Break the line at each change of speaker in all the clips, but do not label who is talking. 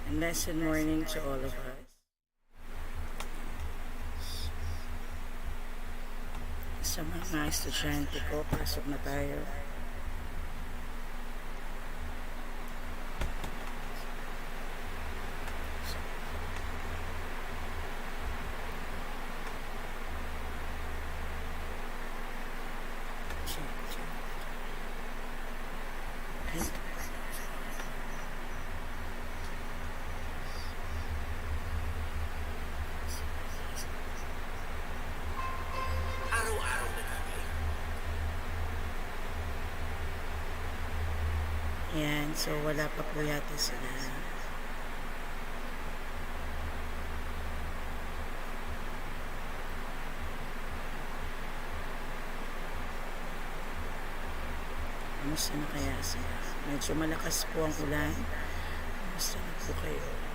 And lesson morning to all of us. Sa mga estudyante ko, pasok na tayo.
Araw-araw na namin.
Ayan, so wala pa po yata sila. Kamusta na kaya sila? Medyo malakas po ang ulan. Kamusta na po kayo?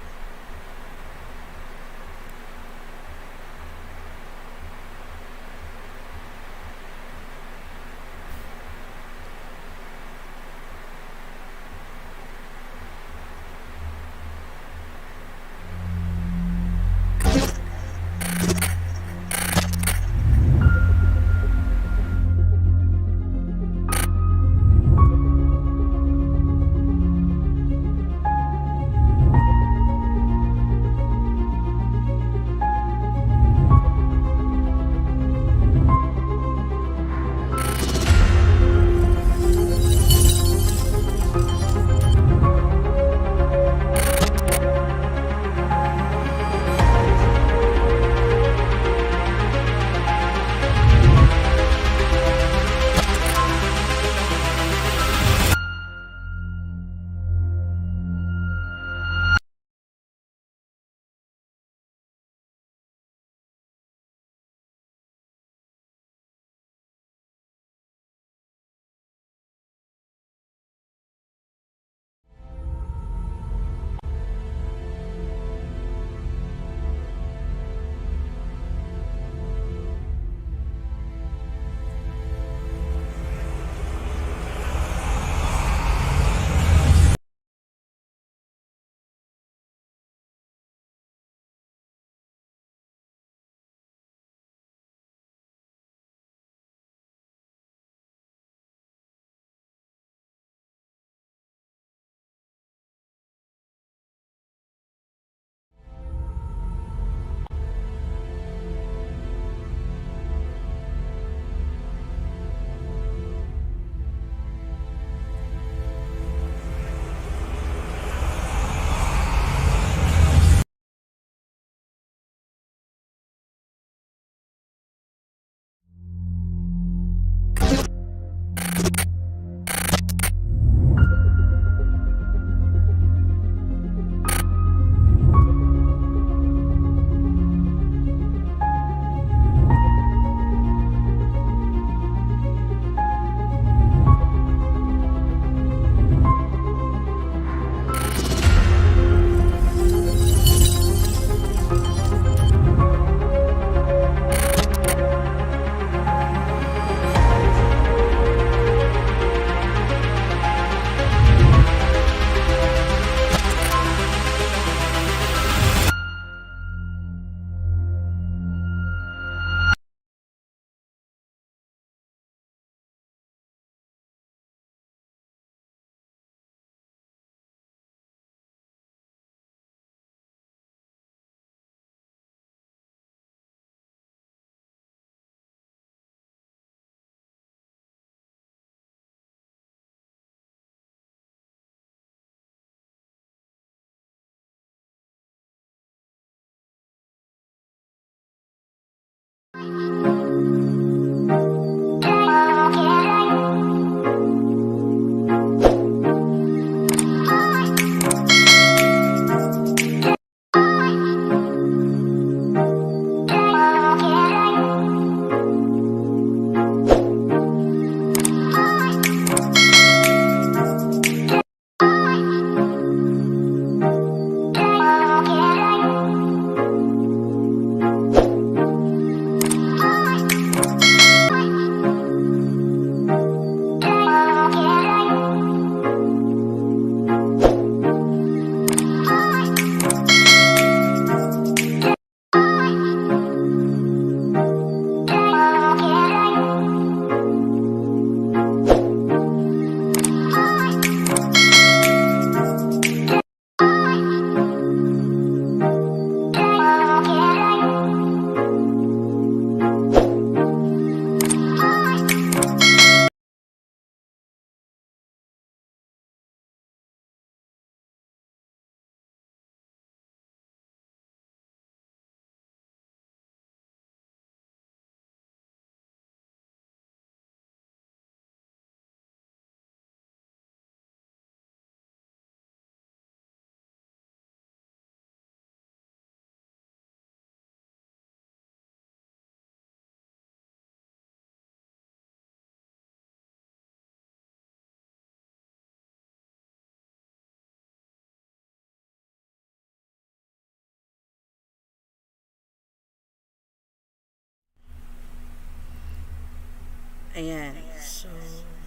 Ayan. So,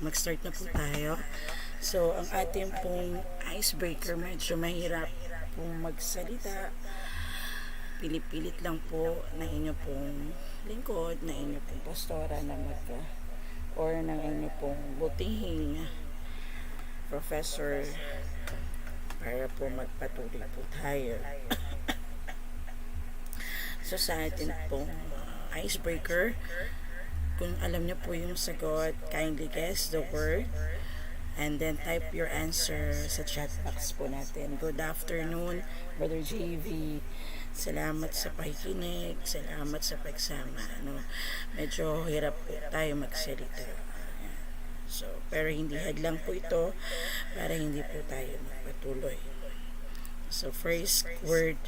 mag-start na po tayo. So, ang ating pong icebreaker, medyo mahirap pong magsalita. Pilit-pilit lang po na inyo pong lingkod, na inyo pong pastora na or ng inyo pong butihing professor para po magpatuloy po tayo. So, sa atin pong icebreaker, kung alam niyo po yung sagot, kindly guess the word and then type your answer sa chat box po natin. Good afternoon, Brother JV. Salamat sa pakikinig, salamat sa pagsama. Medyo hirap po tayo magsalita. So, pero hindi hadlang po ito para hindi po tayo magpatuloy. So, first word.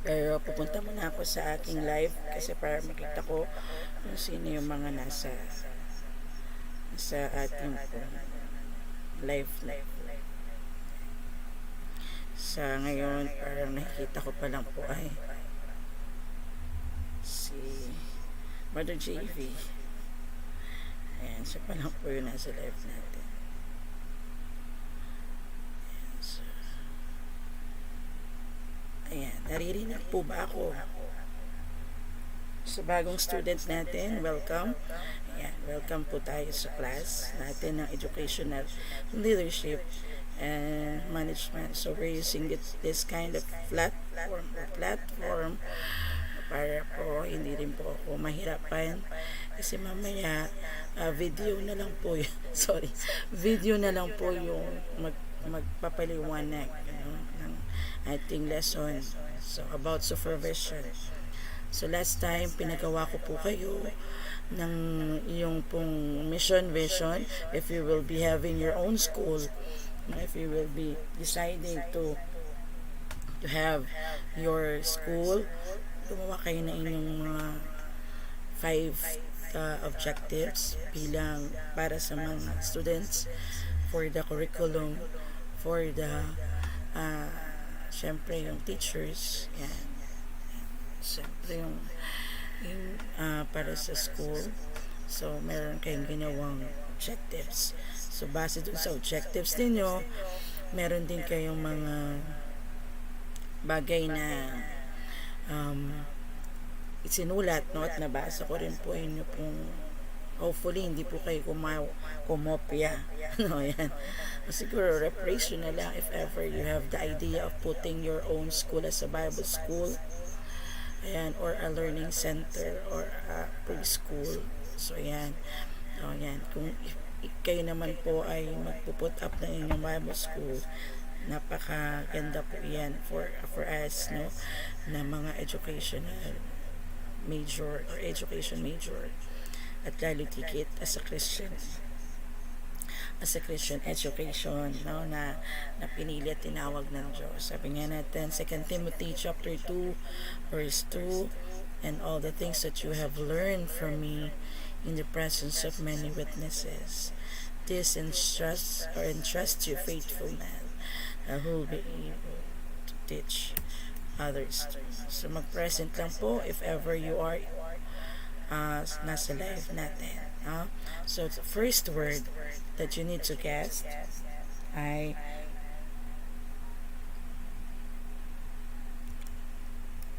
Pero pupunta muna ako sa aking live kasi para makita ko kung sino yung mga nasa ating live. Sa ngayon, parang nakikita ko pa lang po ay si Mother JV. Ayan, siya pa lang po yung nasa live natin. Ayan, naririnig po ba ako? Sa bagong student natin, welcome. Ayan, welcome po tayo sa class natin ng Educational Leadership and Management. So we're using this kind of platform para po hindi rin po ako mahirapan kasi mamaya video na lang po yun. Video na lang po yung magpapaliwanag ng ating lesson. So, about supervision. So, last time, pinagawa ko po kayo ng yung pong mission, vision, if you will be having your own school, if you will be deciding to have your school, gumawa kayo na inyong mga 5 objectives bilang para sa mga students, for the curriculum, for the syempre yung teachers, yan. Syempre yung para sa school. So, meron kayong ginawang objectives. So, base dun sa objectives ninyo, meron din kayong mga bagay na isinulat, no? At nabasa ko rin po inyo pong hopefully hindi po kayo kumopya. No, yan. Siguro reparation na lang if ever you have the idea of putting your own school as a Bible school. Ayan, or a learning center or a preschool. So, yan. O, yan. Kung kayo naman po ay magpuput up ng inyong Bible school, napakaganda po yan for us, no? Na mga educational major or education major. At lalo tikit as a Christian education, no, na pinili at tinawag ng Diyos. Sabi nga natin 2 Timothy chapter 2 verse 2, and all the things that you have learned from me in the presence of many witnesses, this entrust you faithful man who will be able to teach others. So mag-present lang po if ever you are nasa live natin. So, the first word that you need to guess ay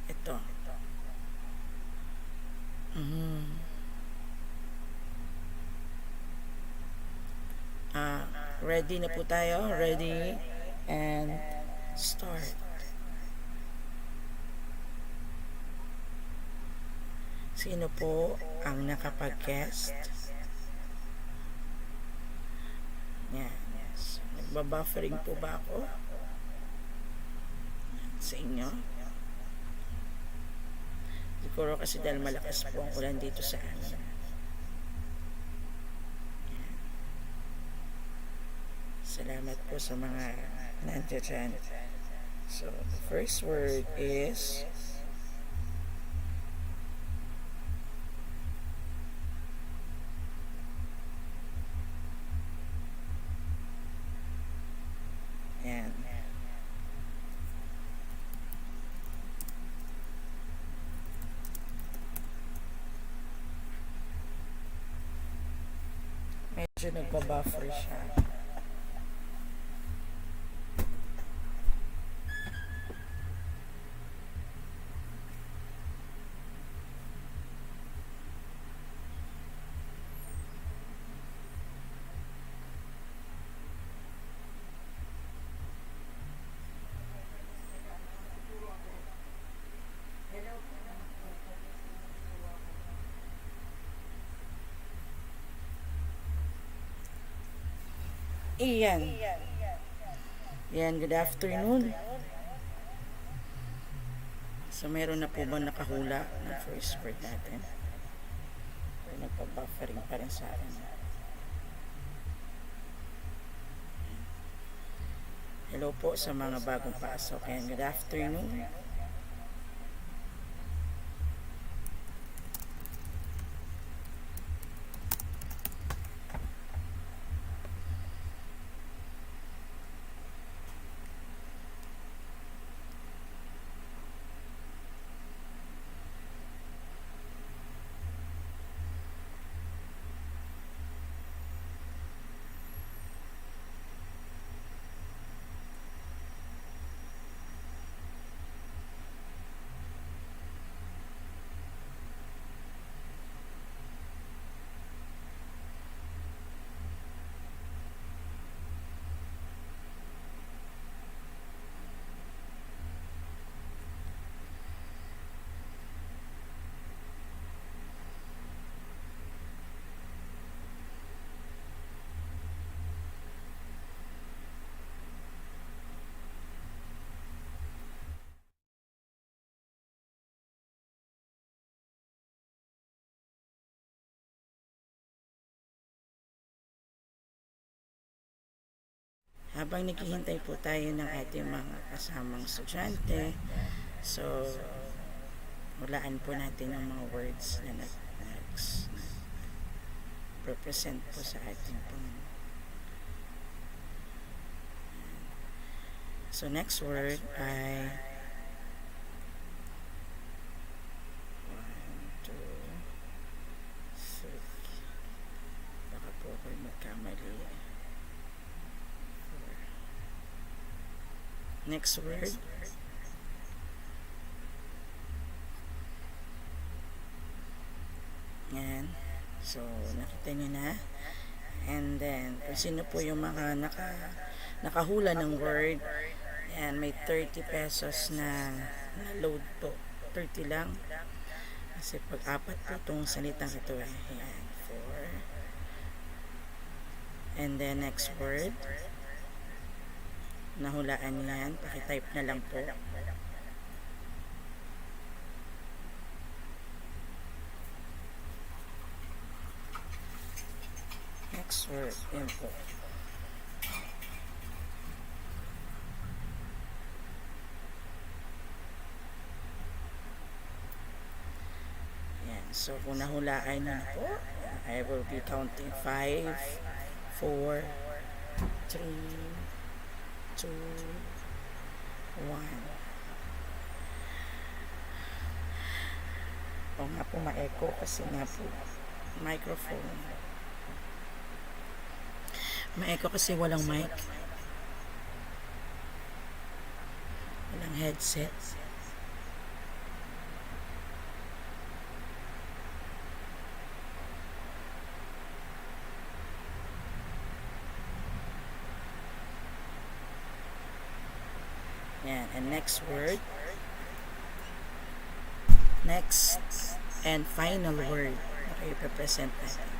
ito. Ready na po tayo? Ready and start. Sino po ang nakapag-guest? Yan. So, nagbabuffering po ba ako? Sa inyo? Siguro kasi dahil malakas po ang ulan dito sa amin. Yan. Salamat po sa mga nandiyan. So, the first word is yan. Medyo nagbabuffer siya. Iyan. Yan, good afternoon. So, meron na po ba nakahula ng first word natin? Pero nagpa-buffering pa rin sa akin. Hello po sa mga bagong pasok. And good afternoon. Habang naghihintay po tayo ng ating mga kasamang estudyante, so hulaan po natin ang mga words na represent po sa ating pong. So next word ay 1, 2, 3. Baka po ako'y magkamali. Next word. Yan. So, nakita nyo na. And then, kung sino po yung mga nakahula ng word, yan, may 30 pesos na load po. 30 lang. Kasi pag-apat po itong salitang ito eh. Yan, 4. And then, next word. Nahulaan nyo yan, pakitype na lang po. Next word, yan po. Yan, so kung nahulaan nyo na po, I will be counting 5, 4, 3, 2, 1. O nga po ma-echo kasi nga po microphone. Ma-echo kasi walang mic. Walang headset. Yan, and next word. Next and final word na kayo ipapresent natin.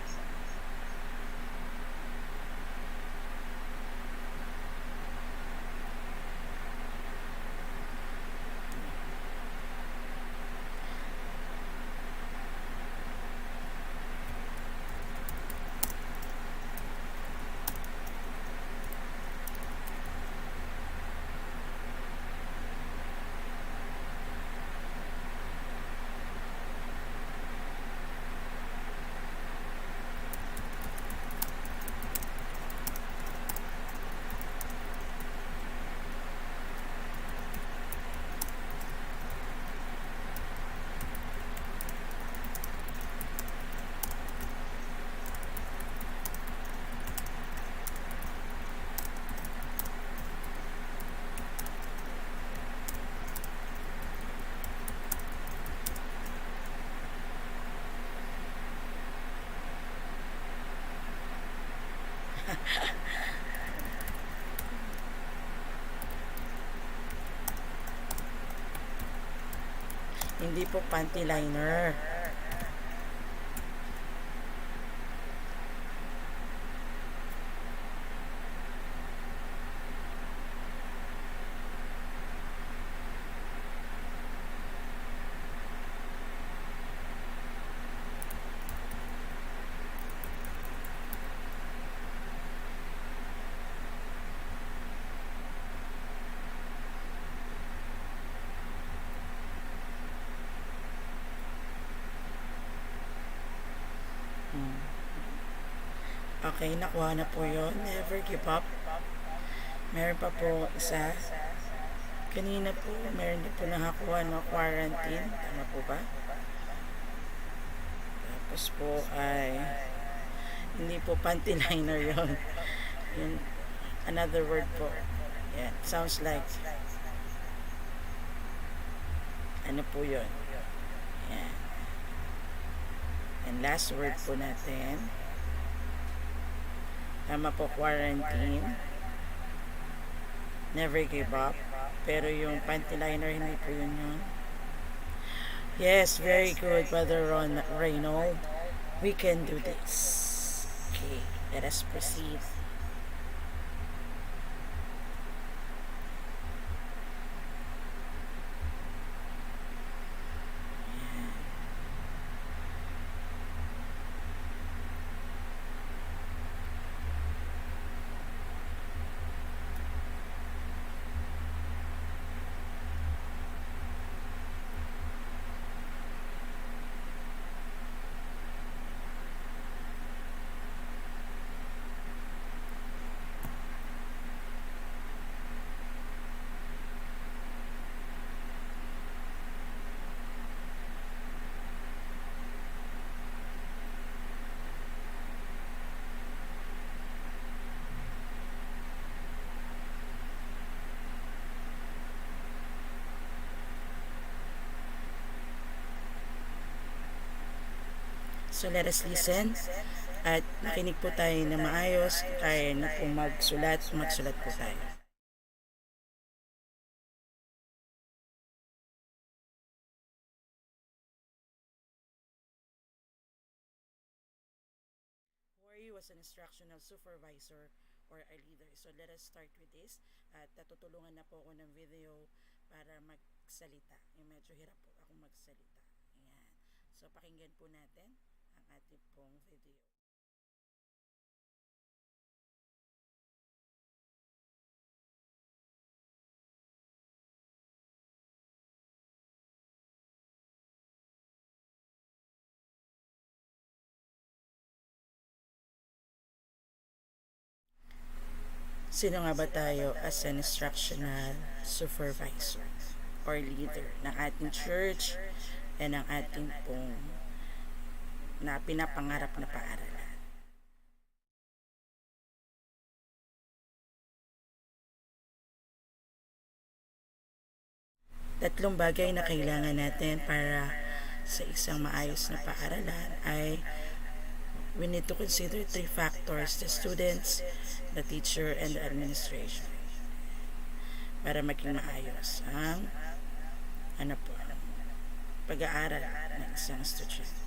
Hindi po panty liner. Okay, nakuha na po yun. Never give up. Meron pa po isa. Kanina po, meron din po nakakuha ng quarantine. Tama po ba? Tapos po ay hindi po panty liner yun. Yun, another word po. Yan, sounds like ano po yun. Yan. And last word po natin. Tama po, quarantine. Never give up. Pero yung panty liner, hindi po yun. Yes, very good, Brother Reynold. We can do this. Okay, let us proceed. So let us listen at makinig po tayo na maayos. Kaya na po magsulat po tayo. Who are you as an instructional supervisor or a leader? So let us start with this. At natutulungan na po ako ng video para magsalita. Yung medyo hirap po ako magsalita. Ayan. So pakinggan po natin ang ating pong video. Sino nga ba tayo as an instructional supervisor or leader ng ating church and ng ating pong na pinapangarap na paaralan? Tatlong bagay na kailangan natin para sa isang maayos na paaralan ay we need to consider three factors: the students, the teacher, and the administration, para maging maayos ang pag-aaral ng isang estudyante.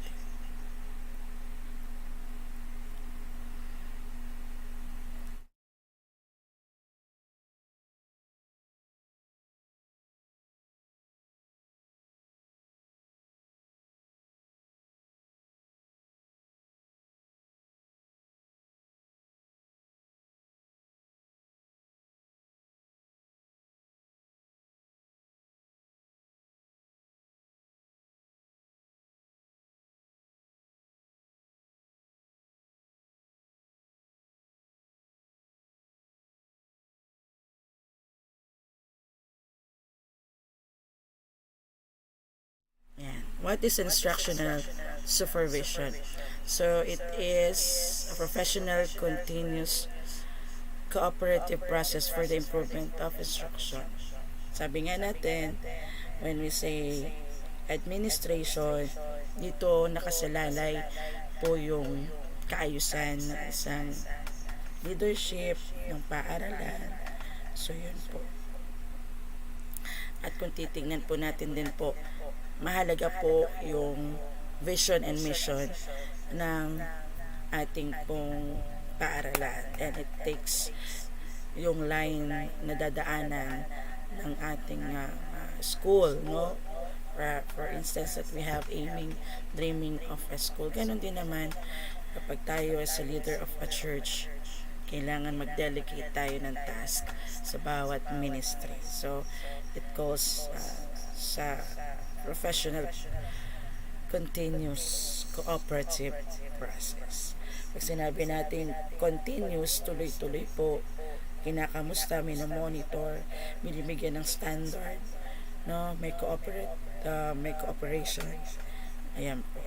What is instructional supervision? So it is a professional, continuous, cooperative process for the improvement of instruction. Sabi nga natin, when we say administration, dito nakasalalay po yung kaayusan ng isang leadership ng paaralan. So yun po. At kung titingnan po natin din po mahalaga po yung vision and mission ng ating pong paaralan, and it takes yung line na dadaanan ng ating school, no? For instance, that we have aiming, dreaming of a school. Ganon din naman kapag tayo as a leader of a church, kailangan mag-delegate tayo ng task sa bawat ministry. So, it goes sa professional continuous cooperative process. Pag sinabi natin continuous, tuloy-tuloy po, kinakamusta, minomonitor, binibigyan ng standard, no? May cooperation. Ayan po.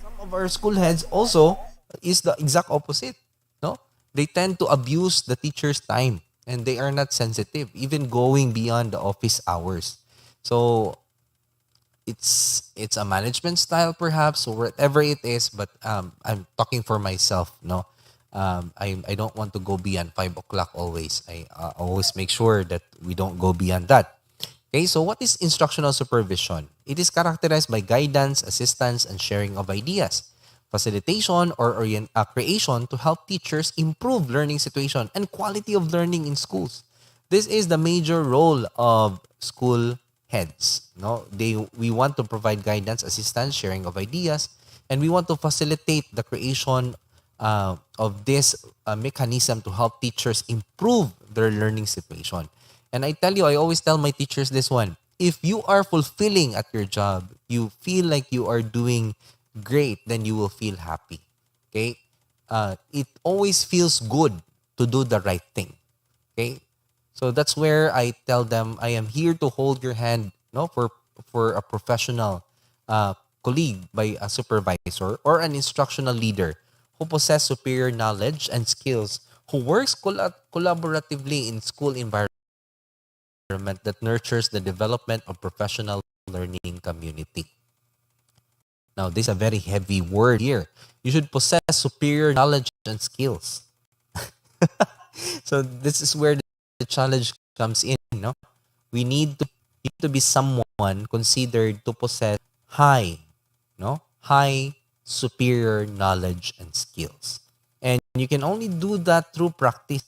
Some of our school heads also is the exact opposite. No, they tend to abuse the teacher's time and they are not sensitive, even going beyond the office hours. So it's a management style perhaps or whatever it is, but I'm talking for myself. No, I don't want to go beyond 5 o'clock always. I always make sure that we don't go beyond that. Okay, so what is instructional supervision? It is characterized by guidance, assistance, and sharing of ideas, facilitation or creation to help teachers improve learning situation and quality of learning in schools. This is the major role of school heads. No, we want to provide guidance, assistance, sharing of ideas, and we want to facilitate the creation of this mechanism to help teachers improve their learning situation. And I tell you, I always tell my teachers this one. If you are fulfilling at your job, you feel like you are doing great, then you will feel happy. Okay? It always feels good to do the right thing. Okay? So that's where I tell them I am here to hold your hand, no, for a professional colleague by a supervisor or an instructional leader who possess superior knowledge and skills, who works collaboratively in school environment that nurtures the development of professional learning community. Now, this is a very heavy word here. You should possess superior knowledge and skills. So this is where the challenge comes in. No, we need to be someone considered to possess high superior knowledge and skills, and you can only do that through practice.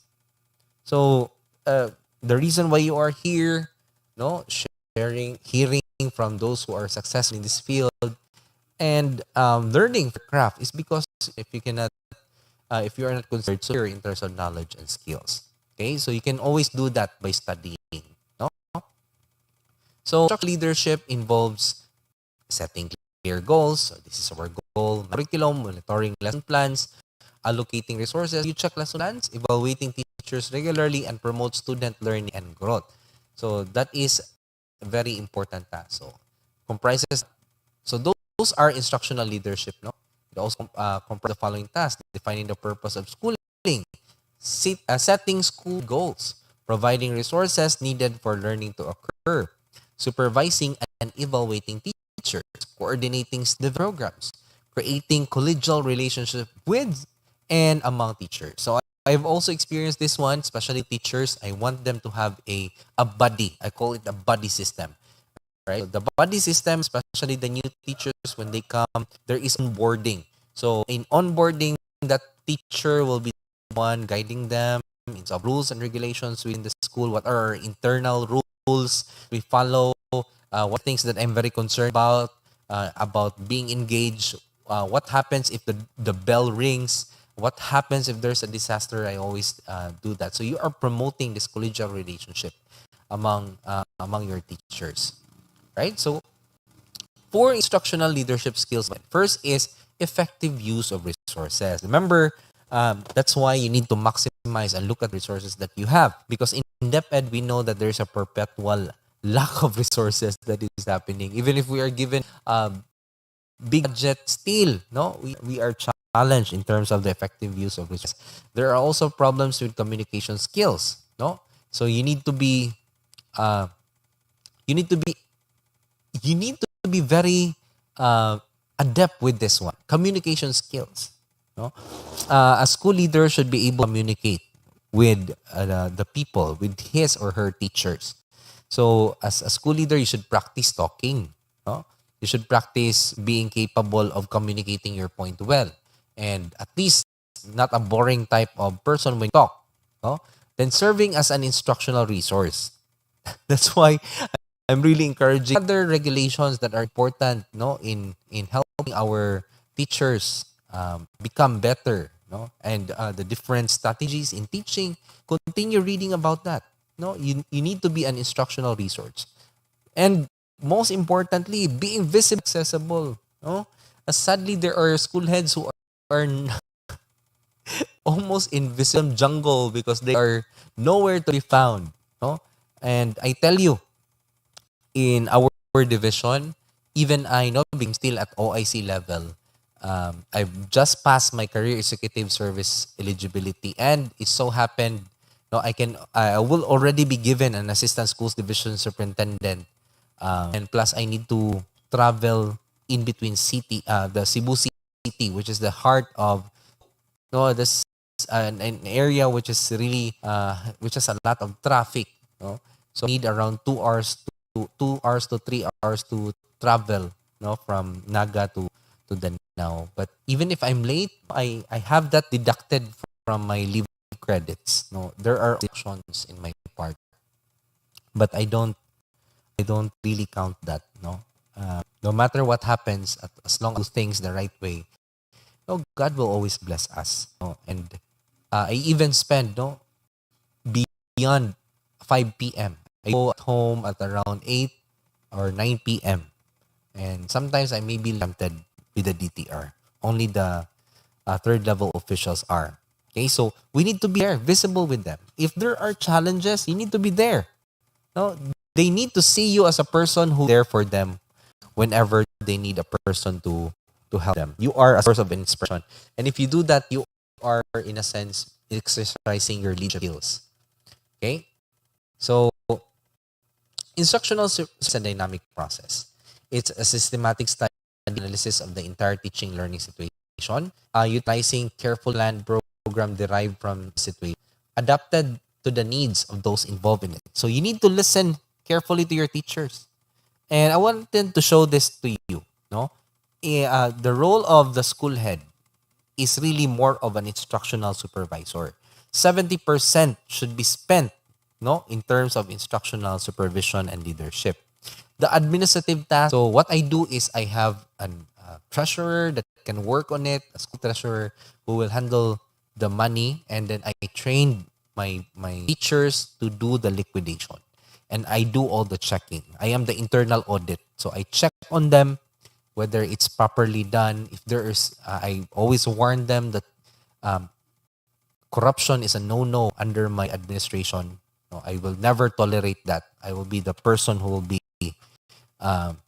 So the reason why you are here, no, hearing from those who are successful in this field, and learning the craft is because if you are not considered superior in terms of knowledge and skills. Okay, so you can always do that by studying. No, so leadership involves setting clear goals. So this is our goal: curriculum, monitoring lesson plans, allocating resources, you check lesson plans, evaluating teachers regularly, and promote student learning and growth. So that is a very important task. So comprises. So those are instructional leadership. No, it also comprises the following tasks: defining the purpose of schooling, setting school goals, providing resources needed for learning to occur, supervising and evaluating teachers, coordinating the programs, creating collegial relationship with and among teachers. So I've also experienced this one, especially teachers. I want them to have a buddy. I call it a buddy system. Right? So the buddy system, especially the new teachers, when they come, there is onboarding. So in onboarding, that teacher will be the one guiding them in some rules and regulations within the school. What are our internal rules we follow? What things that I'm very concerned about being engaged. What happens if the bell rings? What happens if there's a disaster? I always do that. So you are promoting this collegial relationship among your teachers, right? So for instructional leadership skills, first is effective use of resources. Remember, that's why you need to maximize and look at resources that you have, because in DepEd we know that there's a perpetual lack of resources that is happening. Even if we are given big budget, still no, we are challenged in terms of the effective use of resources. There are also problems with communication skills. No, so you need to be very adept with this one. Communication skills. No, a school leader should be able to communicate with the people, with his or her teachers. So as a school leader, you should practice talking. No, You should practice being capable of communicating your point well, and at least not a boring type of person when you talk. No? Then serving as an instructional resource. That's why I'm really encouraging other regulations that are important, no, in helping our teachers become better, no, and the different strategies in teaching. Continue reading about that. No, you need to be an instructional resource, and most importantly, being visible, accessible. No, sadly there are school heads who are almost invisible jungle because they are nowhere to be found. No, and I tell you, in our division, even I know being still at OIC level, I've just passed my career executive service eligibility, and it so happened, no, I will already be given an assistant schools division superintendent, and plus I need to travel in between city, the Cebu City, which is the heart of, no, this an area which is really which has a lot of traffic, no, so I need around 2 hours to 2 hours to 3 hours to travel, no, from Naga to Danao. But even if I'm late, I have that deducted from my leave credits. No, there are options in my part, but I don't really count that. No, no matter what happens, as long as we do things the right way, no, God will always bless us. No, and I even spend, no, beyond 5 p.m. I go at home at around 8 or 9 p.m. And sometimes I may be tempted with the DTR. Only the third level officials are. Okay, so we need to be there, visible with them. If there are challenges, you need to be there. No, they need to see you as a person who's there for them whenever they need a person to help them. You are a source of inspiration. And if you do that, you are, in a sense, exercising your leadership skills. Okay? So, instructional is a dynamic process. It's a systematic study analysis of the entire teaching learning situation, utilizing careful planned program derived from situation, adapted to the needs of those involved in it. So you need to listen carefully to your teachers. And I wanted to show this to you. No, the role of the school head is really more of an instructional supervisor. 70% should be spent, no, in terms of instructional supervision and leadership. The administrative task, so what I do is I have a treasurer that can work on it, a school treasurer who will handle the money, and then I trained my teachers to do the liquidation. And I do all the checking. I am the internal audit. So I check on them whether it's properly done. If there is, I always warn them that um, corruption is a no-no under my administration. No, I will never tolerate that. I will be the person who will be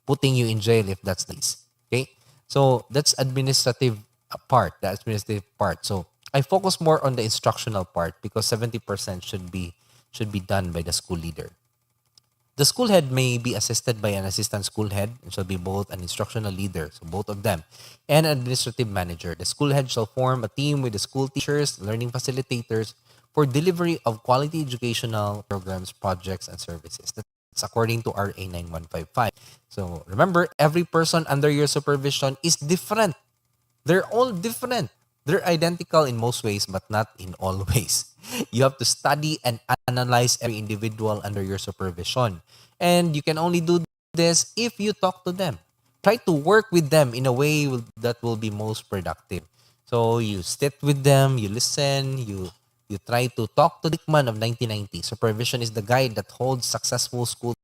putting you in jail if that's the case. Okay, so that's administrative part. The administrative part. So I focus more on the instructional part because 70% should be done by the school leader. The school head may be assisted by an assistant school head and shall be both an instructional leader, so both of them, and an administrative manager. The school head shall form a team with the school teachers, learning facilitators for delivery of quality educational programs, projects, and services. That's according to RA 9155. So remember, every person under your supervision is different. They're all different. They're identical in most ways, but not in all ways. You have to study and analyze every individual under your supervision. And you can only do this if you talk to them. Try to work with them in a way that will be most productive. So you sit with them, you listen, you try to talk to Dickman of 1990. Supervision is the guide that holds successful school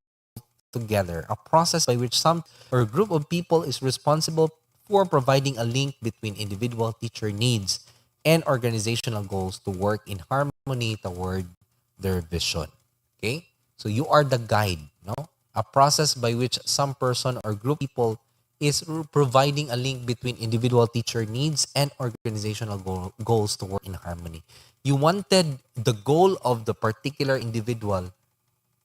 together, a process by which some or group of people is responsible for providing a link between individual teacher needs and organizational goals to work in harmony toward their vision. Okay? So you are the guide, no? A process by which some person or group of people is providing a link between individual teacher needs and organizational goals to work in harmony. You wanted the goal of the particular individual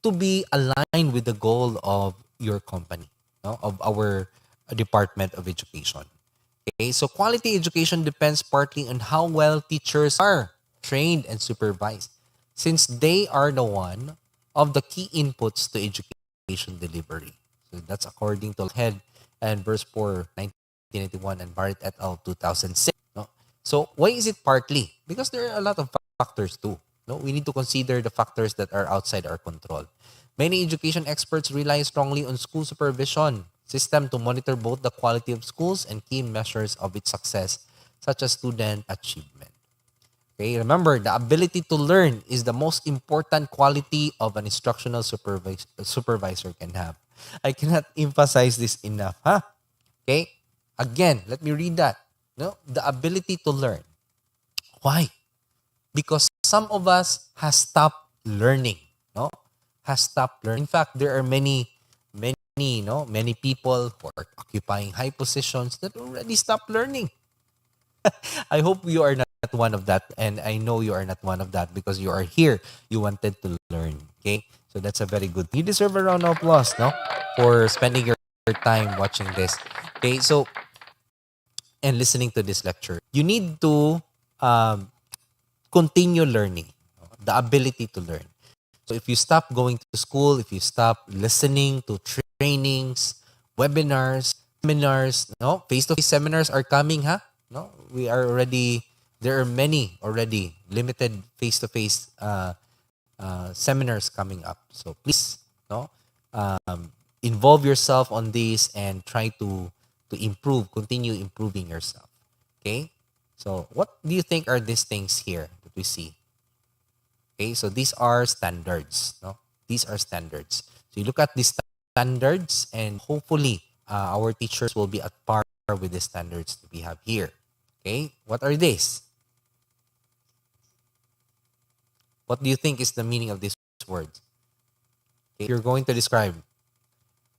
to be aligned with the goal of your company, no? Of our Department of Education. Okay, so quality education depends partly on how well teachers are trained and supervised, since they are the one of the key inputs to education delivery. So that's according to head and verse 4, 1991, and Barrett et al. 2006. No? So why is it partly? Because there are a lot of factors too. No, we need to consider the factors that are outside our control. Many education experts rely strongly on school supervision system to monitor both the quality of schools and key measures of its success, such as student achievement. Okay, remember, the ability to learn is the most important quality of an instructional supervisor can have. I cannot emphasize this enough, huh? Okay? Again, let me read that. No, the ability to learn. Why? Because some of us has stopped learning, no? Has stopped learning. In fact, there are many people who are occupying high positions that already stopped learning. I hope you are not one of that, and I know you are not one of that because you are here. You wanted to learn. Okay, so that's a very good. You deserve a round of applause, no, for spending your time watching this. Okay, so and listening to this lecture, you need to um, continue learning, the ability to learn. So if you stop going to school, if you stop listening to trainings, webinars, seminars, no, face-to-face seminars are coming, huh? No, we are already, there are many already limited face-to-face seminars coming up. So please, no, involve yourself on this and try to improve, continue improving yourself. Okay? So what do you think are these things here that we see? Okay, so these are standards. No, these are standards. So you look at these standards, and hopefully, our teachers will be at par with the standards that we have here. Okay, what are these? What do you think is the meaning of these words? Okay, you're going to describe.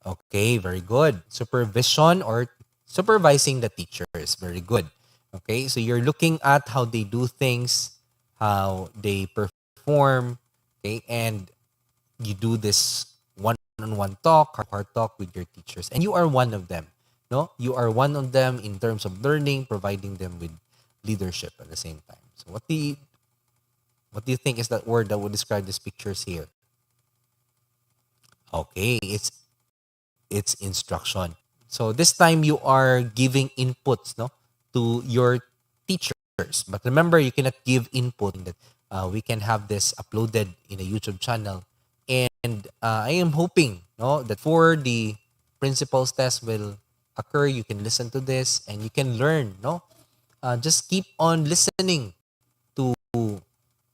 Okay, very good. Supervision or supervising the teachers. Very good. Okay, so you're looking at how they do things, how they perform, okay, and you do this one-on-one talk, heart talk with your teachers, and you are one of them. No, you are one of them in terms of learning, providing them with leadership at the same time. So what do you think is that word that would describe these pictures here? Okay, it's instruction. So this time you are giving inputs, no, to your teachers. But remember, you cannot give input in that. We can have this uploaded in a YouTube channel, and I am hoping, no, that for the principals test will occur, you can listen to this and you can learn, no. Just keep on listening to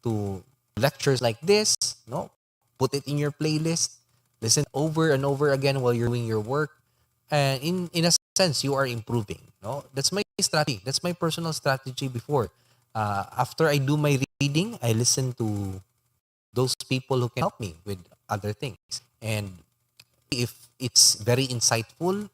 to lectures like this, no. Put it in your playlist. Listen over and over again while you're doing your work, and in a sense you are improving, no. That's my strategy, that's my personal strategy before. After I do my reading, I listen to those people who can help me with other things, and if it's very insightful,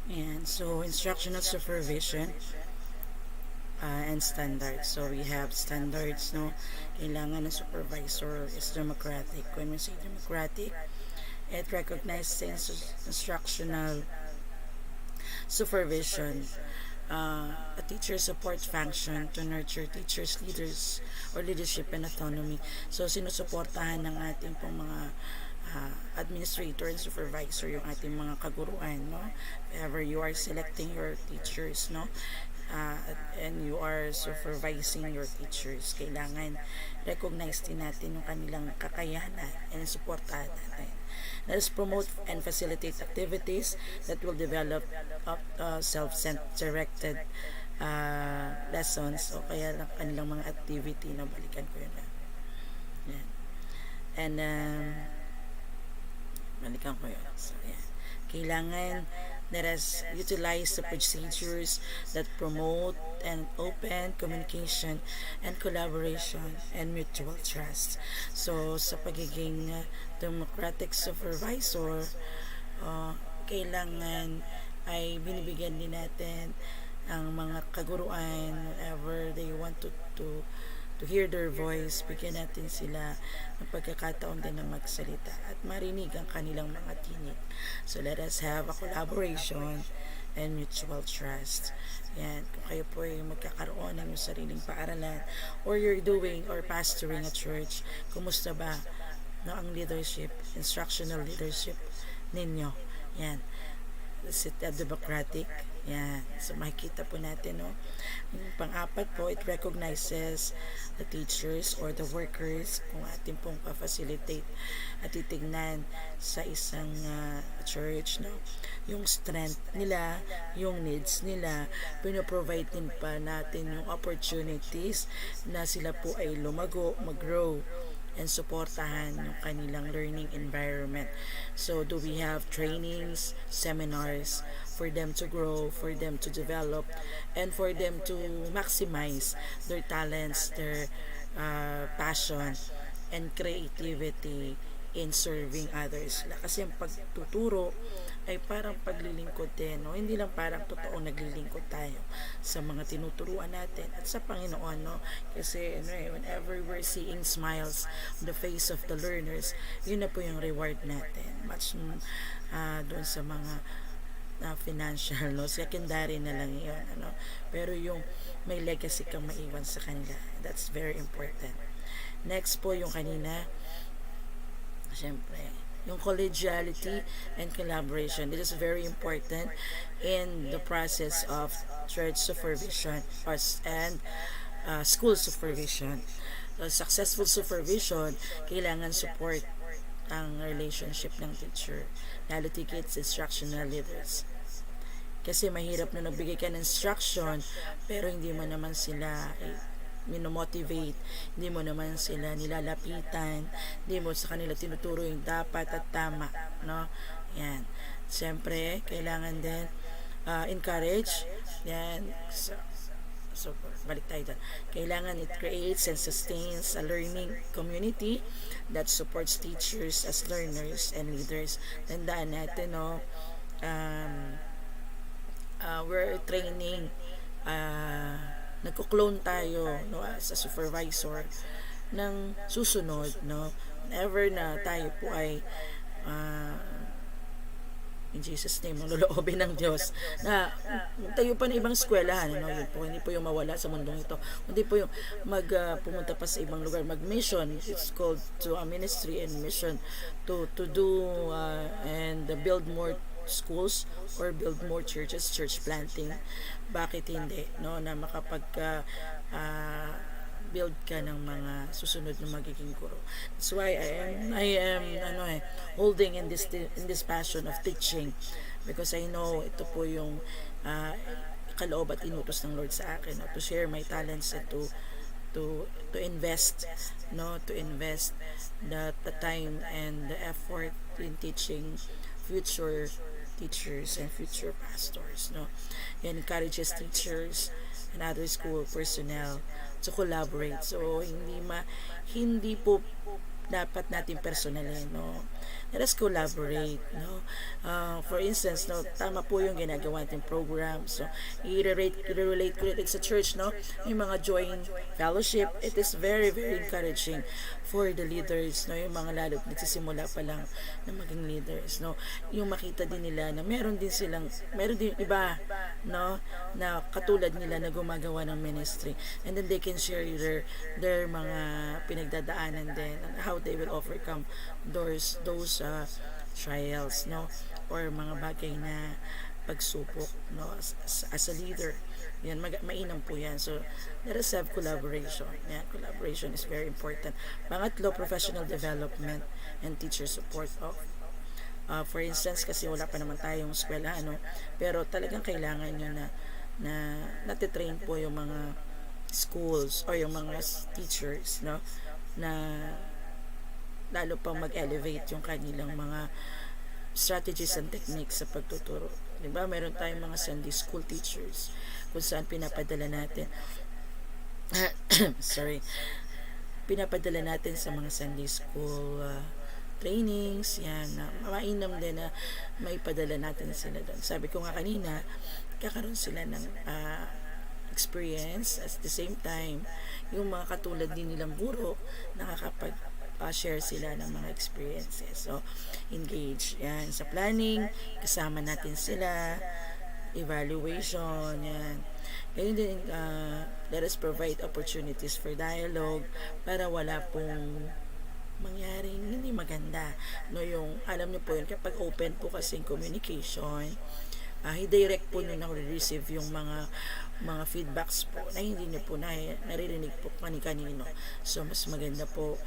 And so instructional supervision and standards. So we have standards, no? Kailangan ng supervisor is democratic. When we say democratic, it recognizes instructional supervision, a teacher support function to nurture teachers, leaders, or leadership and autonomy. So, sinusuportahan ng ating pong mga administrator and supervisor yung ating mga kaguruan, no? If ever you are selecting your teachers, no? Uh, and you are supervising your teachers, kailangan recognize din natin yung kanilang kakayanan and supportahan natin. Let us promote and facilitate activities that will develop self-directed lessons o kaya lang kanilang mga activity na balikan ko yun. Yan. And balikan ko yun. So, yan. Kailangan let us utilize the procedures that promote and open communication and collaboration and mutual trust. So, sa pagiging democratic supervisor, kailangan ay binibigyan din natin ang mga kaguruan whenever they want to to hear their voice, bigyan natin sila ng pagkakataon din na magsalita at marinig ang kanilang mga tinig. So let us have a collaboration and mutual trust. Yan, kung kayo po ay magkakaroon ng sariling paaralan or you're doing or pastoring a church, kumusta ba no, ang leadership, instructional leadership ninyo? Yan, is it democratic? Yan. So, makikita po natin, no? Yung pang-apat po, it recognizes the teachers or the workers kung atin pong pa-facilitate at titignan sa isang church, no? Yung strength nila, yung needs nila, pinoprovide din pa natin yung opportunities na sila po ay lumago, mag-grow, and supportahan yung kanilang learning environment. So, do we have trainings, seminars for them to grow, for them to develop, and for them to maximize their talents, their passion, and creativity in serving others. Kasi yung pagtuturo ay parang paglilingkod din, no? Hindi lang parang totoong naglilingkod tayo sa mga tinuturuan natin at sa Panginoon, no? Kasi whenever we're seeing smiles on the face of the learners, yun na po yung reward natin. Much doon sa mga financial, no? Secondary na lang yun, ano? Pero yung may legacy kang maiwan sa kanila, that's very important. Next po yung kanina, syempre, yung collegiality and collaboration. This is very important in the process of church supervision and school supervision. So, successful supervision, kailangan support ang relationship ng teacher, lalo tigit sa instructional leaders. Kasi mahirap na nagbigay ka ng instruction pero hindi mo naman sila minomotivate, hindi mo naman sila nilalapitan, hindi mo sa kanila tinuturo yung dapat at tama, no? Yan. Siyempre, kailangan din encourage, yan. So, balik tayo doon. Kailangan it creates and sustains a learning community that supports teachers as learners and leaders. Tandaan natin, no? We're training nagko-clone tayo, no, as a supervisor ng susunod, no, whenever na tayo po ay in Jesus name, maloloobin ng Diyos na tayo pa ng ibang eskwelahan, no, yun po, hindi po yung mawala sa mundong ito, hindi po yung pumunta pa sa ibang lugar, mag-mission. It's called to a ministry and mission to do and build more schools or build more churches, church planting. Bakit hindi, no, na makapag build ka ng mga susunod na magiging guro. That's why I am holding in this passion of teaching, because I know ito po yung kaloob at inutos ng Lord sa akin, no, to share my talents and to invest, no, to invest the time and the effort in teaching future teachers and future pastors, no. It encourages teachers and other school personnel to collaborate. So hindi po dapat natin personalin, no. Let us collaborate, no. For instance, no, tama po yung ginagawa natin program. So, i-relate ko rin sa church, no. Yung mga joint fellowship, it is very, very encouraging for the leaders, no, yung mga lalo nagsisimula pa lang na maging leaders, no. Yung makita din nila na meron din iba, no, na katulad nila na gumagawa ng ministry, and then they can share their mga pinagdadaanan din and how they will overcome those trials, no, or mga bagay na pagsubok, no, as a leader. Yan, mainam po yan. So, let us have collaboration. Yan, collaboration is very important. Pangatlo, professional development and teacher support. For instance, kasi wala pa naman tayong eskwela, no, pero talagang kailangan nyo na natitrain po yung mga schools or yung mga teachers, no, na lalo pang mag-elevate yung kanilang mga strategies and techniques sa pagtuturo. Diba? Meron tayong mga Sunday school teachers kung saan pinapadala natin pinapadala natin sa mga Sunday school trainings, yan, mainam din na maipadala natin sila doon. Sabi ko nga kanina, kakaroon sila ng experience at the same time yung mga katulad din nilang guro nakakapag share sila ng mga experiences. So, engage. Yan. Sa planning, kasama natin sila. Evaluation. Yan. Ganyan din, let us provide opportunities for dialogue para wala pong mangyaring hindi maganda. No, yung, alam niyo po yun, kapag open po kasi communication, i-direct po nyo na receive yung mga feedbacks po na hindi nyo po naririnig po kani-kanino. So, mas maganda po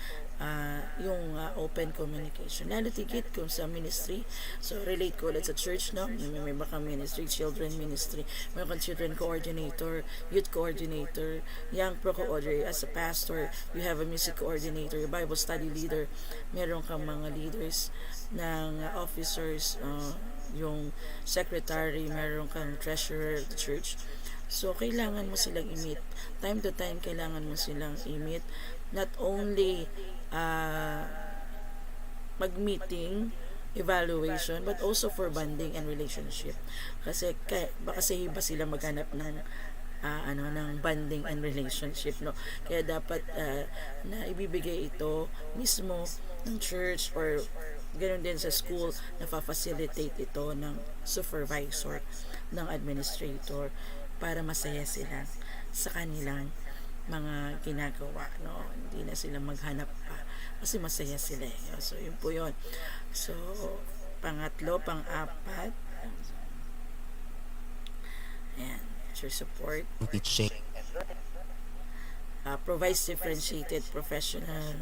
yung open communication. Lalo tigit kung sa ministry. So, relate ko ulit sa church, no? May baka ministry, children ministry, may children coordinator, youth coordinator, young pro coordinator, as a pastor, you have a music coordinator, Bible study leader, meron kang mga leaders ng officers, yung secretary, meron kang treasurer of the church. So, kailangan mo silang i-meet. Time to time, kailangan mo silang i-meet. Not only mag-meeting, evaluation, but also for bonding and relationship. Kasi baka sa iba sila maghanap ng ng bonding and relationship, no? Kaya dapat na ibibigay ito mismo ng church or ganoon din sa school na fa-facilitate ito ng supervisor, ng administrator para masaya sila sa kanilang mga ginagawa, no? Hindi na sila maghanap pa kasi masaya sila. So, yun po yun. So, pangatlo, pang-apat, ayan, teacher support.
Teaching.
Provides differentiated professional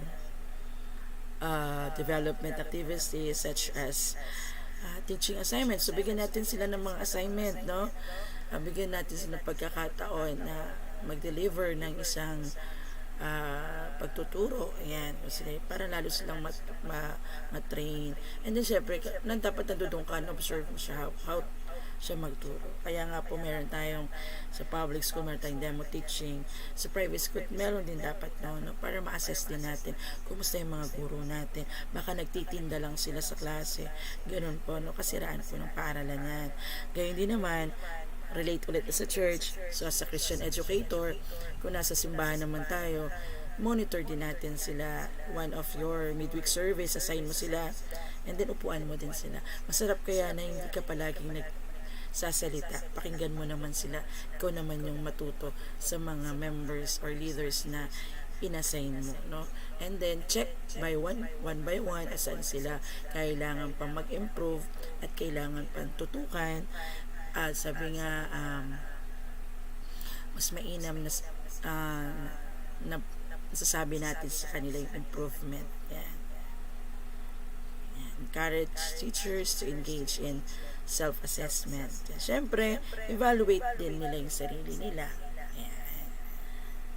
development activities such as teaching assignments. So, bigyan natin sila ng mga assignment, no? Bigyan natin sila ng pagkakataon na mag-deliver ng isang pagtuturo. Ayan. Para lalo silang matrain. And then, syempre, dapat nandudong ka na observe mo siya how siya magturo. Kaya nga po meron tayong sa public school, meron tayong demo teaching. Sa private school, meron din dapat no, para ma-assess din natin kumusta yung mga guro natin. Baka nagtitinda lang sila sa klase. Ganun po, no? Kasiraan po ng paaralan yan. Gayun din naman, relate ulit sa church. So, as a Christian educator, kung nasa simbahan naman tayo, monitor din natin sila. One of your midweek service, assign mo sila, and then upuan mo din sila. Masarap kaya na hindi ka palaging sasalita, pakinggan mo naman sila, ikaw naman yung matuto sa mga members or leaders na inassign mo, no? And then check by one by one asan sila kailangan pang mag-improve at kailangan pang tutukan. Sabi nga mas mainam na nasasabi natin sa kanila yung improvement. Yan. Encourage teachers to engage in self-assessment. Siyempre, evaluate din nila yung sarili nila. Ayan.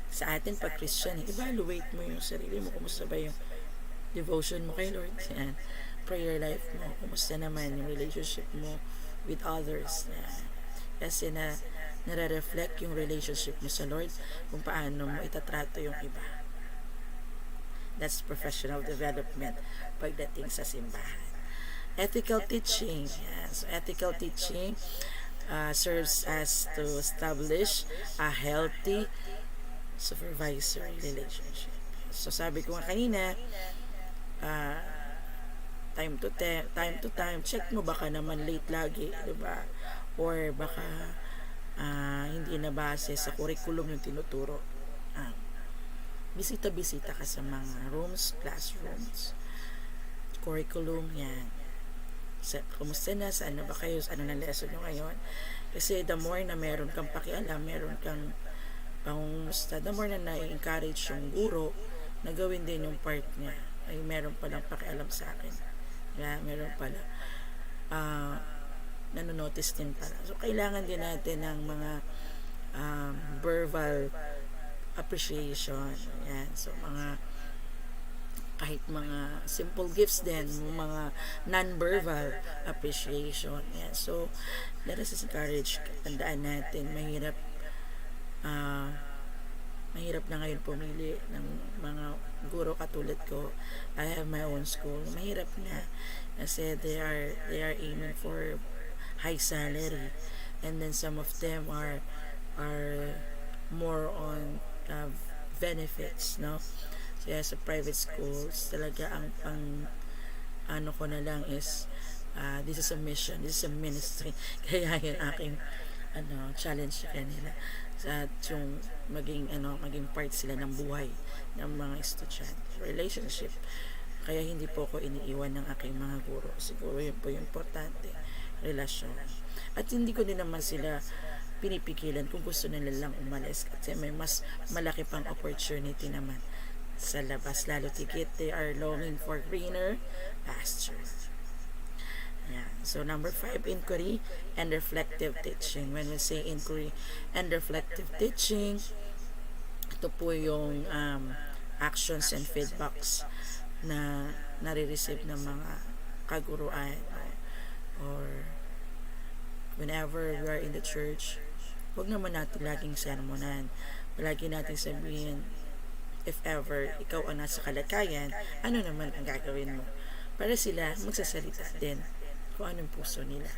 Sa atin, pag Christian, evaluate mo yung sarili mo. Kumusta ba yung devotion mo kay Lord? Ayan. Prayer life mo. Kumusta naman yung relationship mo with others? Ayan. Kasi nare-reflect yung relationship mo sa Lord kung paano mo itatrato yung iba. That's professional development pagdating sa simbahan. Ethical teaching. So, ethical teaching serves as to establish a healthy supervisory relationship. So, sabi ko nga kanina, time to time, check mo baka naman late lagi, diba? Or baka hindi na base sa curriculum yung tinuturo. Bisita-bisita ka sa mga rooms, classrooms, curriculum, yan. Kumusta na, saan na ba kayo, ano na lesson nyo ngayon? Kasi the more na meron kang pakialam, meron kang pangumusta, the more na na-encourage yung guro na gawin din yung part niya. Ay, meron palang pakialam sa akin. Yeah, meron pala. Nanonotice din pala. So, kailangan din natin ng mga verbal appreciation. Yan. So, kahit mga simple gifts din, mga non-verbal appreciation. Yan. So, let us encourage, tandaan natin, mahirap na ngayon pumili ng mga guro katulad ko. I have my own school. Mahirap na kasi they are aiming for high salary, and then some of them are more on benefits, no? Kaya sa private schools, talaga ang pang ano ko na lang is this is a mission, this is a ministry. Kaya yung aking challenge sa kanila sa yung maging part sila ng buhay ng mga estudyante, relationship. Kaya hindi po ako iniiwan ng aking mga guro. Siguro yun po yung importante, relasyon. At hindi ko din naman sila pinipigilan kung gusto nila lang umalis kasi may mas malaki pang opportunity naman sa labas. Lalo tigit, they are longing for greener pastures. Yeah. So number 5, inquiry and reflective teaching. When we say inquiry and reflective teaching, ito po yung actions and feedbacks na nare-receive ng mga kaguruan or whenever we are in the church. Huwag naman natin laging sermonan. Palagi natin sabihin, if ever ikaw ang nasa kalagayan, ano naman ang gagawin mo? Para sila magsasalita din kung anong puso nila.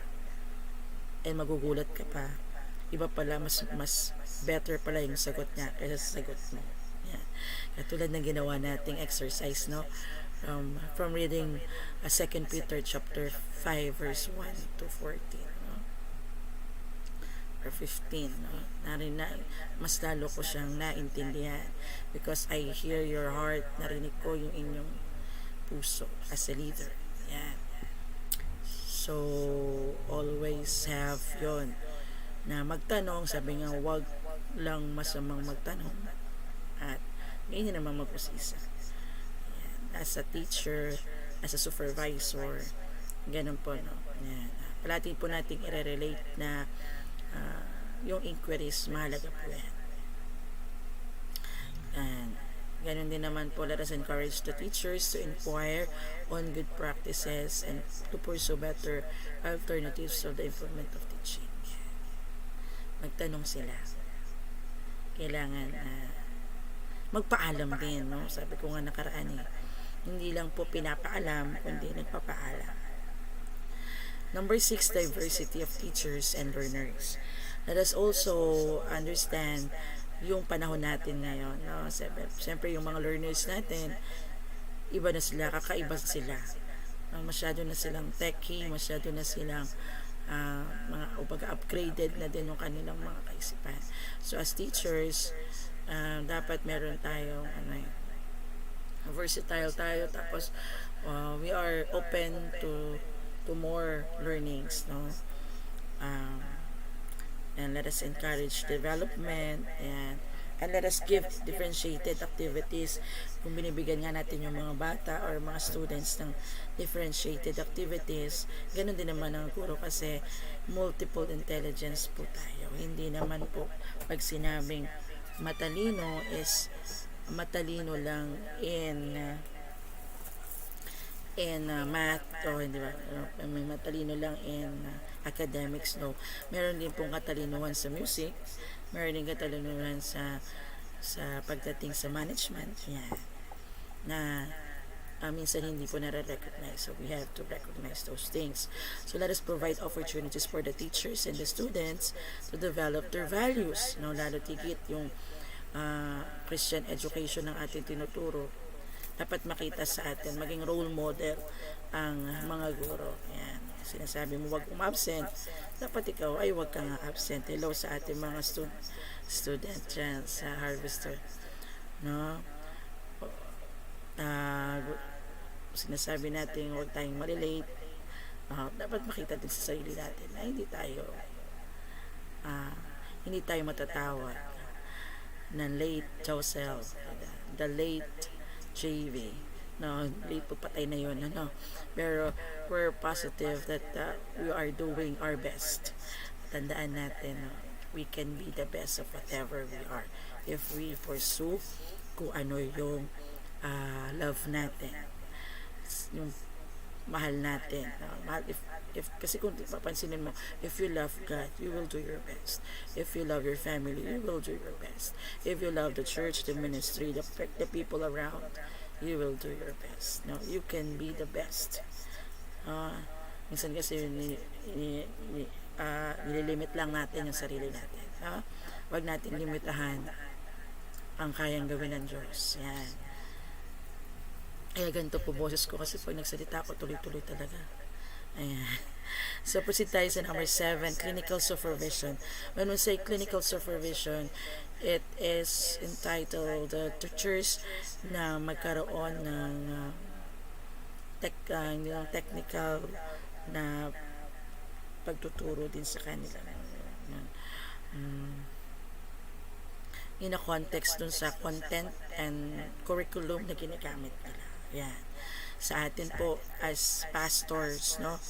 And magugulat ka pa. Iba pala, mas better pala yung sagot niya kaysa sa sagot mo. Yan. Katulad ng ginawa nating exercise, no? From reading 2 Peter chapter 5 verse 1 to 14. Or 15, no? Mas lalo ko siyang naintindihan because I hear your heart, narinig ko yung inyong puso as a leader. Yan. So, always have yon na magtanong, sabi nga, wag lang masamang magtanong at ganyan naman mag-usisa. Yan. As a teacher, as a supervisor, ganun po, no? Yan. Palati po nating i-relate na yung inquiries, mahalaga po yan. And ganun din naman po, let us encourage the teachers to inquire on good practices and to pursue better alternatives of the improvement of teaching. Magtanong sila. Kailangan magpaalam din, no? Sabi ko nga nakaraan hindi lang po pinapaalam, kundi nagpapaalam. Number 6, diversity of teachers and learners. Let us also understand yung panahon natin ngayon. No? Siyempre, yung mga learners natin, iba na sila, kakaiba sila. Masyado na silang techie, masyado na silang mga upgraded na din yung kanilang mga kaisipan. So, as teachers, dapat meron tayong versatile tayo, tapos we are open to more learnings, no? And let us encourage development and let us give differentiated activities. Kung binibigyan nga natin yung mga bata or mga students ng differentiated activities, ganun din naman ang guro kasi multiple intelligence po tayo. Hindi naman po pag sinabing matalino is matalino lang in math o hindi ba, may matalino lang in academics, no. Meron din pong katalinuhan sa music, meron din katalinuhan sa pagdating sa management, yan, na minsan hindi po nare-recognize. So we have to recognize those things. So let us provide opportunities for the teachers and the students to develop their values, no. Lalo tigit yung Christian education ng ating tinuturo, dapat makita sa atin, maging role model ang mga guro. Yan. Sinasabi mo wag umabsent, dapat ikaw ay wag kang absent. Hello sa ating mga student dyan sa Harvester, no? Sinasabi natin wag tayong malilate. Dapat makita din sa sarili natin na hindi tayo matatawag na late Joseph, the late JV. No, late po, patay na yun, no? Pero we're positive that we are doing our best. Tandaan natin, no? We can be the best of whatever we are if we pursue kung ano yung love natin, yung mahal natin, no? If kasi kung papansinin mo, if you love God, you will do your best. If you love your family, you will do your best. If you love the church, the ministry, the people around, you will do your best. No, you can be the best. Minsan kasi nililimit lang natin yung sarili natin. Huwag natin limitahan ang kayang gawin ng Diyos. Yan. Kaya ganito po boses ko kasi pag nagsalita ako, tuloy-tuloy talaga. Ayan. So, proceed tayo sa number 7, clinical supervision. When we say clinical supervision, it is entitled the teachers na magkaroon ng technical na pagtuturo din sa kanila. In a context dun sa content and curriculum na ginagamit nila. Yan. Sa atin po as pastors, no,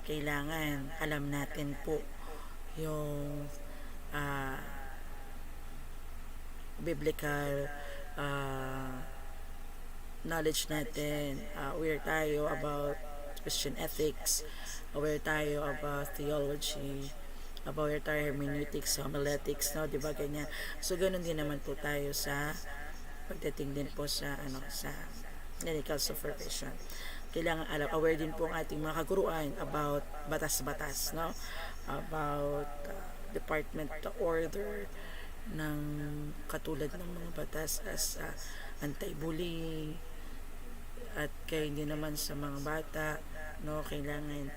kailangan alam natin po yung biblical knowledge natin. Aware tayo about Christian ethics, aware tayo about theology, aware tayo hermeneutics, homiletics, no, di ba ganyan. So ganun din naman po tayo sa pagdating din po sa sa clinical supervision. Kailangan aware din po ang ating mga kaguruan about batas-batas, no, about department order ng katulad ng mga batas as anti-bullying at kaya hindi naman sa mga bata, no, kailangan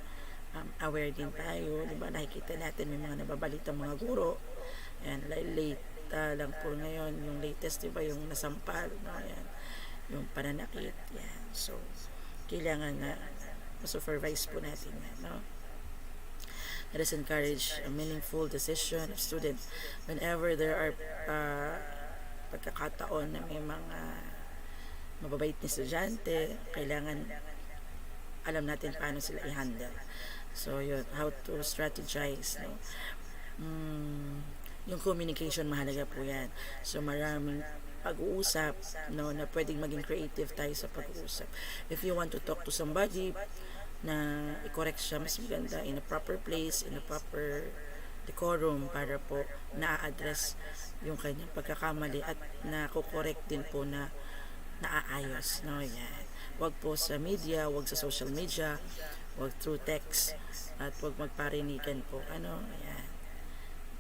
aware din tayo, di ba, nakikita natin may mga nababalitang mga guro, and late lang po ngayon yung latest, di ba, yung nasampal, no, yan, yung pananakit, yan. So kailangan na supervise po natin yan, no. Let us encourage a meaningful decision of students whenever there are pagkakataon na may mga mababait na estudyante, kailangan alam natin paano sila i-handle. So yun, how to strategize, no. Yung communication, mahalaga po yan. So maraming pag-uusap, no, na pwedeng maging creative tayo sa pag-uusap. If you want to talk to somebody na i-correct siya, mas maganda in a proper place, in a proper decorum, para po na-address yung kanyang pagkakamali at na-correct din po na naaayos, no, yan. Wag po sa media, wag sa social media, wag through text, at wag magparinigan po, yan.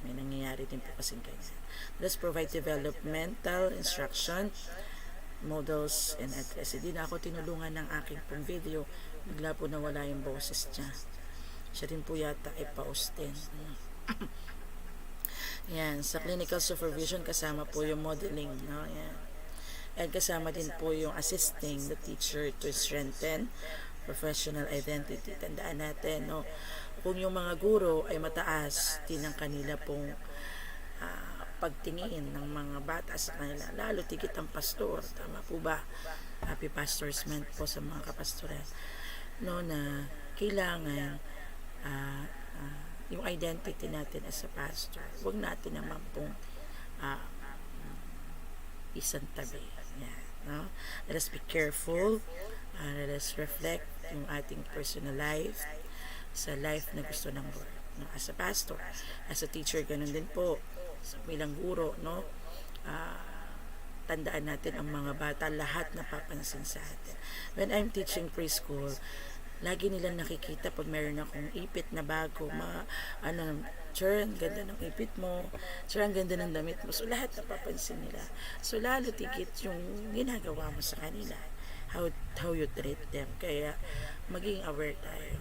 May nangyayari din po kasing ganyan. Let's provide developmental instruction, models, and address. Hindi na ako tinulungan ng aking pong video. Bigla po nawala yung boses niya. Siya rin po yata ay pa-Austin. Yan. Sa clinical supervision, kasama po yung modeling. No? Yan. And kasama din po yung assisting the teacher to strengthen professional identity. Tandaan natin, no, kung yung mga guro ay mataas din ang kanila pong pagtingin ng mga bata sa kanila, lalo tigit ang pastor. Tama po ba? Happy Pastors Month po sa mga kapastoral, no, na kailangan yung identity natin as a pastor, huwag natin naman pong isang tabi. Yan, no? Let us be careful, let us reflect yung ating personal life sa life na gusto ng Lord, no? As a pastor, as a teacher, ganun din po sa bilang guro, no. Tandaan natin ang mga bata, lahat napapansin sa atin. When I'm teaching preschool, lagi nilang nakikita pag meron akong ipit na bago, Sir, ang ganda ng ipit mo, Sir, ang ganda ng damit mo. So lahat napapansin nila. So lalo tigit yung ginagawa mo sa kanila, how you treat them. Kaya maging aware tayo,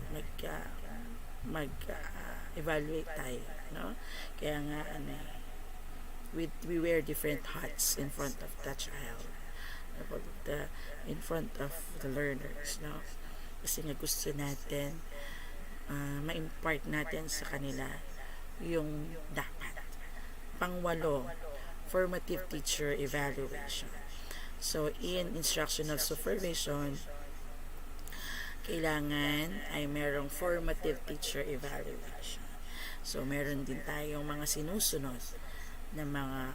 evaluate tayo, no. Kaya nga we wear different hats in front of the child, in front of the learners, no, kasi nga gusto natin ma-impart natin sa kanila yung dapat. Pangwalo, formative teacher evaluation. So in instructional supervision, kailangan ay merong formative teacher evaluation. So meron din tayong mga sinusunod na mga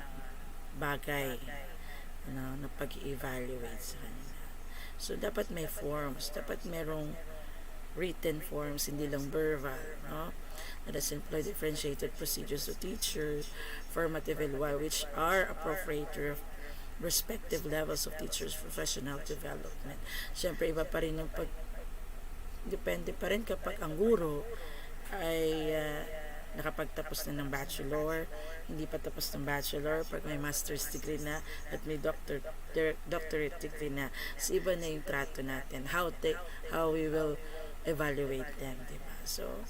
bagay, na pag-evaluate sa kanila. So dapat may forms, dapat merong written forms, hindi lang verbal, no. Let us employ differentiated procedures to teachers, formative evaluation, which are appropriate to respective levels of teachers' professional development. Siyempre, iba pa rin yung depende pa rin kapag ang guro ay nakapagtapos na ng bachelor, hindi pa tapos ng bachelor, pag may master's degree na at may doctorate degree na. So iba na yung trato natin, how we will evaluate them, di ba? So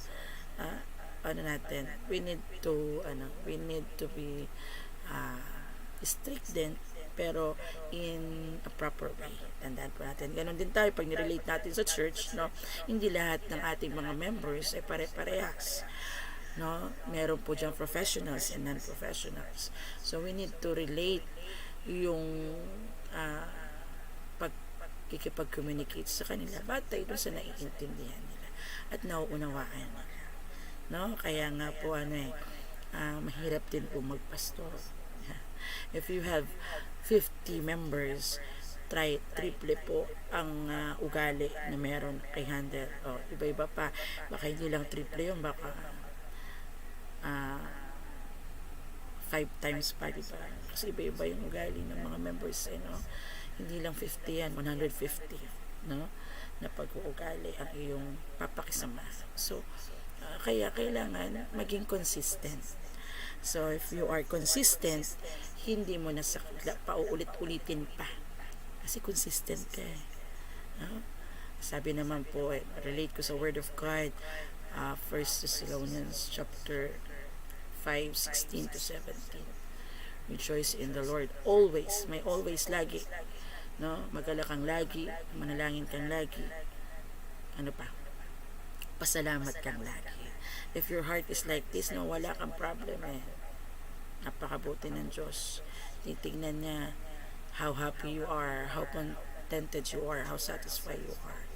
ano natin, we need to be uh, strict din, pero in a proper way. Tandaan po natin. Ganon din tayo pag nirelate natin sa church, no? Hindi lahat ng ating mga members ay pare-parehas. No? Meron po diyang professionals and non-professionals. So we need to relate yung uh, kikipag-communicate sa kanila batay doon sa naiintindihan nila at nauunawaan nila. No? Kaya nga po mahirap din po magpastor. If you have 50 members, try triple po ang ugali na meron kay handle. O, iba-iba pa. Baka hindi lang triple yun, baka 5 times pa, diba? Kasi iba-iba yung ugali ng mga members, no? Hindi lang 50 yan, 150, no? Na pag-uugali ang iyong papakisama. So, kaya kailangan maging consistent. So, if you are consistent, hindi mo na pauulit-ulitin pa. Kasi consistent ka eh. No? Sabi naman po, relate ko sa Word of God, 1 Thessalonians chapter 5:16 to 17. Rejoice in the Lord always. May always lagi. No? Magalak kang lagi, manalangin kang lagi. Ano pa? Pasalamat kang lagi. If your heart is like this, no, wala kang problem eh. Napakabuti ng Diyos. Titignan niya how happy you are, how contented you are, how satisfied you are.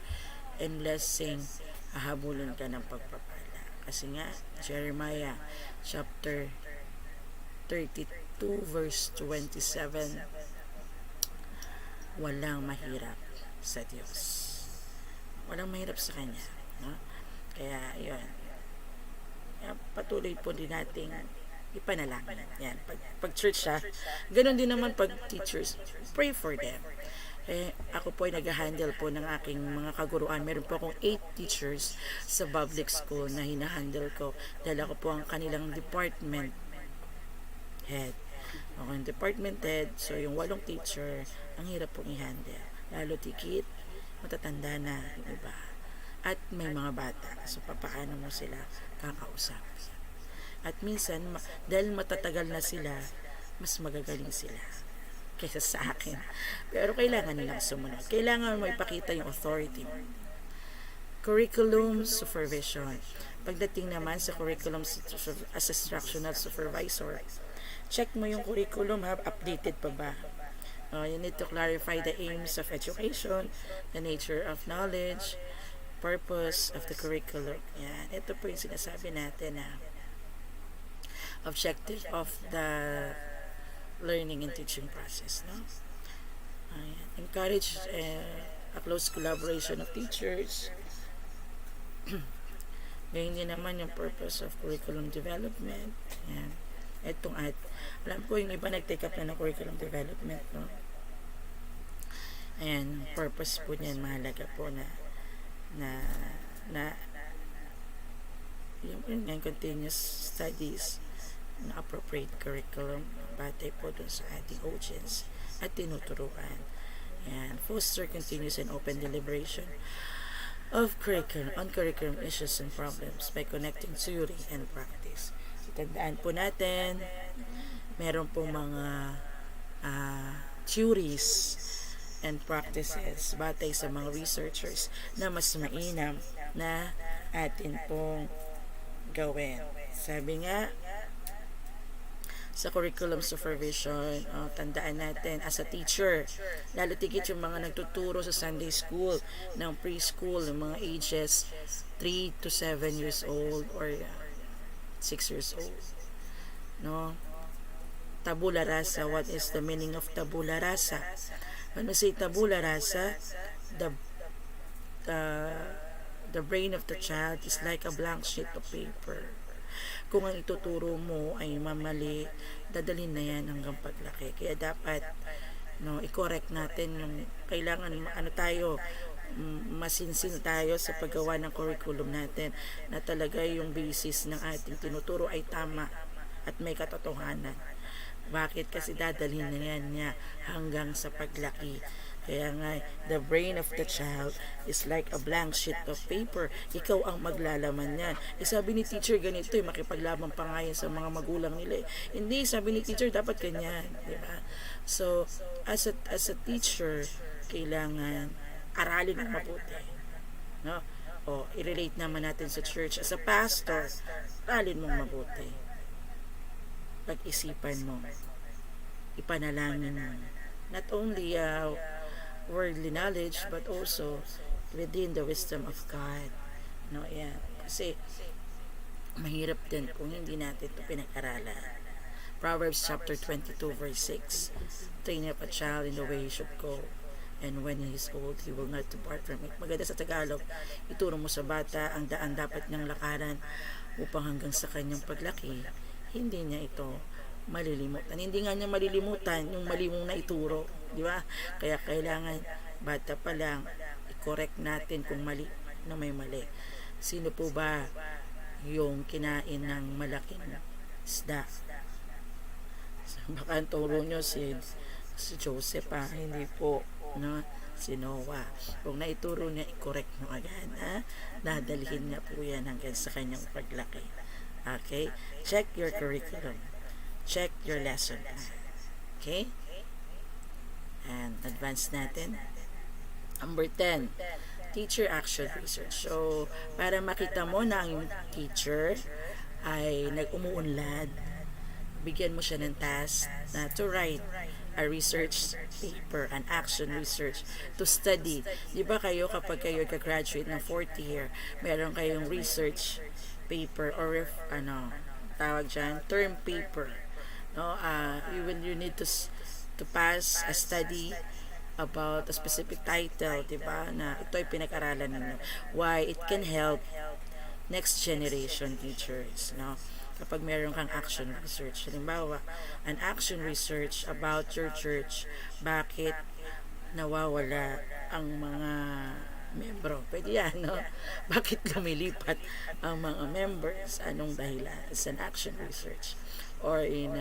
And blessing, hahabulin ka ng pagpapala. Kasi nga, Jeremiah chapter 32 verse 27, walang mahirap sa Diyos. Walang mahirap sa Kanya. No? Kaya, yun. Patuloy po din nating ipanalangin. Yan. Pag church siya, ganun din naman pag teachers, pray for them. Ako po ay nag-handle po ng aking mga kaguruan. Meron po akong 8 teachers sa public school na hinahandle ko. Dahil ako po ang kanilang department head. Ako yung department head, so yung 8 teacher, ang hirap pong i-handle. Lalo tikit, matatanda na yung iba. At may mga bata, so papaano mo sila kakausap. At minsan, dahil matatagal na sila, mas magagaling sila kaysa sa akin. Pero kailangan nilang sumunod. Kailangan mo ipakita yung authority mo. Curriculum supervision. Pagdating naman sa curriculum as instructional supervisor, check mo yung curriculum, updated pa ba? You need to clarify the aims of education, the nature of knowledge, purpose of the curriculum. Yan. Ito po yung sinasabi natin na objective of the learning and teaching process. No? Encourage a close collaboration of teachers. Ganyan din naman yung purpose of curriculum development. Yan. Alam ko yung iba nag-take up na ng curriculum development. No? Ayan, purpose po niyan, mahalaga po na yung continuous studies na appropriate curriculum batay po dun sa ating audience at tinuturuan. Yan. Foster continuous and open deliberation of curriculum issues and problems by connecting theory and practice. So, tandaan po natin, meron po mga theories and practices batay sa mga researchers na mas mainam na atin pong gawin. Sabi nga, sa curriculum supervision, tandaan natin as a teacher, lalo tigit yung mga nagtuturo sa Sunday school, ng preschool, ng mga ages 3 to 7 years old or 6 years old. No? Tabula rasa. What is the meaning of tabula rasa? When we say tabula rasa, the brain of the child is like a blank sheet of paper. Kung ang ituturo mo ay mamali, dadalhin na yan hanggang paglaki. Kaya dapat i-correct natin yung kailangan tayo masinsin tayo sa paggawa ng curriculum natin na talaga yung basis ng ating tinuturo ay tama at may katotohanan. Bakit? Kasi dadalhin na yan niya hanggang sa paglaki. Kaya nga, the brain of the child is like a blank sheet of paper. Ikaw ang maglalaman yan. Sabi ni teacher ganito, makipaglaban pa nga yan sa mga magulang nila. Hindi, sabi ni teacher, dapat ganyan. Diba? So, as a teacher, kailangan aralin ng mabuti. No? O, i-relate naman natin sa church. As a pastor, aralin mong mabuti. Pag-isipan mo, ipanalangin mo, not only worldly knowledge but also within the wisdom of God. No, yan. Kasi mahirap din kung hindi natin ito pinag-aralan. Proverbs chapter 22 verse 6, train up a child in the way he should go, and when he is old, he will not depart from it. Maganda sa Tagalog, ituro mo sa bata ang daan dapat niyang lakaran upang hanggang sa kanyang paglaki, hindi niya ito malilimutan. Hindi nga niya malilimutan yung mali mong naituro, di ba? Kaya kailangan bata pa lang i-correct natin kung mali na may mali. Sino po ba yung kinain ng malaking isda? Baka ang turo nyo si Joseph, hindi po, no? Si Noah. Kung naituro niya, i-correct mo agad, dadalhin niya po yan hanggang sa kanyang paglaki. Okay? Check your curriculum. Check your lesson plan. Okay? And advance natin. Number 10, teacher action research. So, para makita mo na ang teacher ay nag-umuunlad, bigyan mo siya ng task na to write a research paper, an action research to study. Di ba kayo kapag kayo ka-graduate ng 4th year, meron kayong research paper or tawag dyan, term paper. No, you need to pass a study about a specific title, di ba? Na ito ay pinag-aralan ninyo. Why it can help next generation teachers, no? Kapag meron kang action research. Halimbawa, an action research about your church, bakit nawawala ang mga membro. Pwede yan, no? Bakit lumilipat ang mga members? Anong dahilan? It's an action research. Or in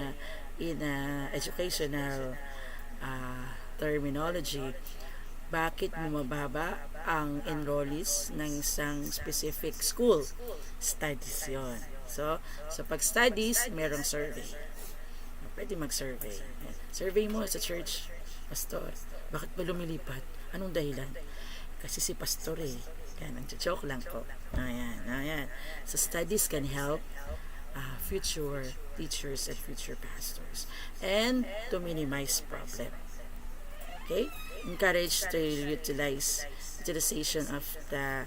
educational terminology, bakit bumababa ang enrollees ng isang specific school? Studies yon. So, sa pag-studies, merong survey. Pwede mag-survey. Survey mo sa church, pastor, bakit ba lumilipat? Anong dahilan? Kasi si pastor Kaya nag-joke lang po. Ayan. So, studies can help future teachers and future pastors. And to minimize problem. Okay? Encourage to utilization of the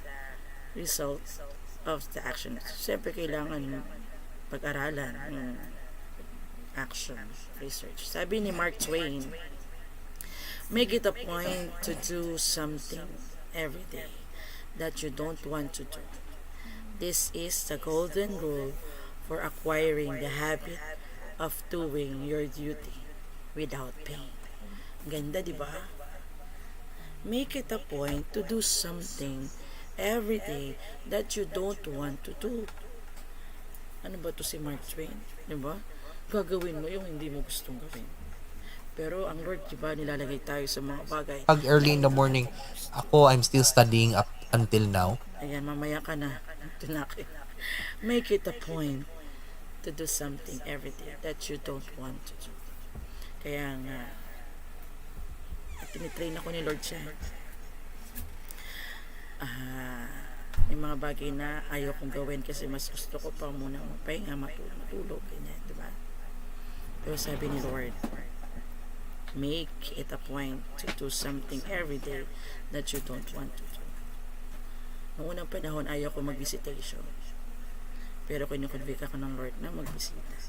result of the action. Siyempre, kailangan pag-aralan yung action research. Sabi ni Mark Twain, make it a point to do something every day that you don't want to do. This is the golden rule for acquiring the habit of doing your duty without pain. Ganda, di ba? Make it a point to do something every day that you don't want to do. Ano ba to si Mark Twain? Di ba? Gagawin mo yung hindi mo gustong gawin. Pero ang Lord, di ba, nilalagay tayo sa mga bagay.
Pag early in the morning, I'm still studying up until now.
Ayan, mamaya ka na. Make it a point to do something every day that you don't want to do. Kaya nga, tinitrain ako ni Lord siya. Yung mga bagay na ayaw kong gawin kasi mas gusto ko pa muna magpahinga, matulog, ganyan, di ba? Pero sabi ni Lord, make it a point to do something every day that you don't want to do. Noong unang panahon, ayaw ko mag-visitation. Pero kinukonvict ako ng Lord na mag-bisita.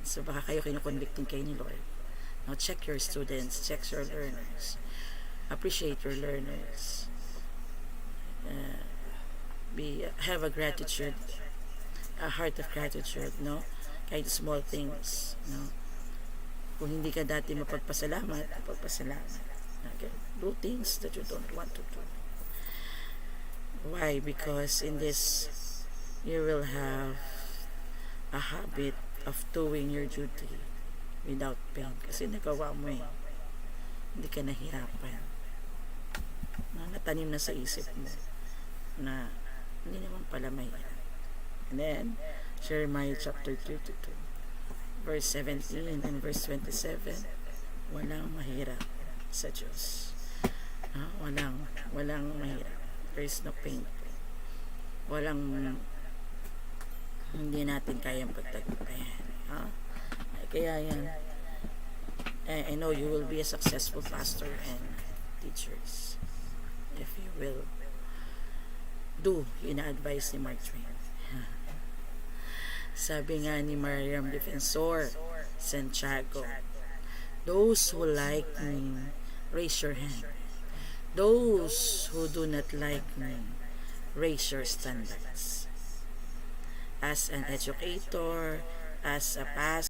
So baka kayo kinukonvict din kayo ni Lord. Now check your students, check your learners. Appreciate your learners. Have a gratitude, a heart of gratitude, no? Kahit small things, no? Kung hindi ka dati mapagpasalamat, Okay? Do things that you don't want to do. Why? Because in this, you will have a habit of doing your duty without pain. Kasi nagawa mo eh. Hindi ka nahirapan. Natanim na sa isip mo na hindi naman pala may hirap. And then, Jeremiah chapter 32, verse 17 and verse 27, walang mahirap sa Diyos. Walang mahirap. There is no pain. Walang hindi natin kayang pagtagumpayan. Kaya yan, I know you will be a successful pastor and teachers if you will do ina-advise ni Mark Twain. Sabi nga ni Mariam Defensor Santiago, those who like me, raise your hand. Those who do not like me, raise your standards. As an educator, as a pastor,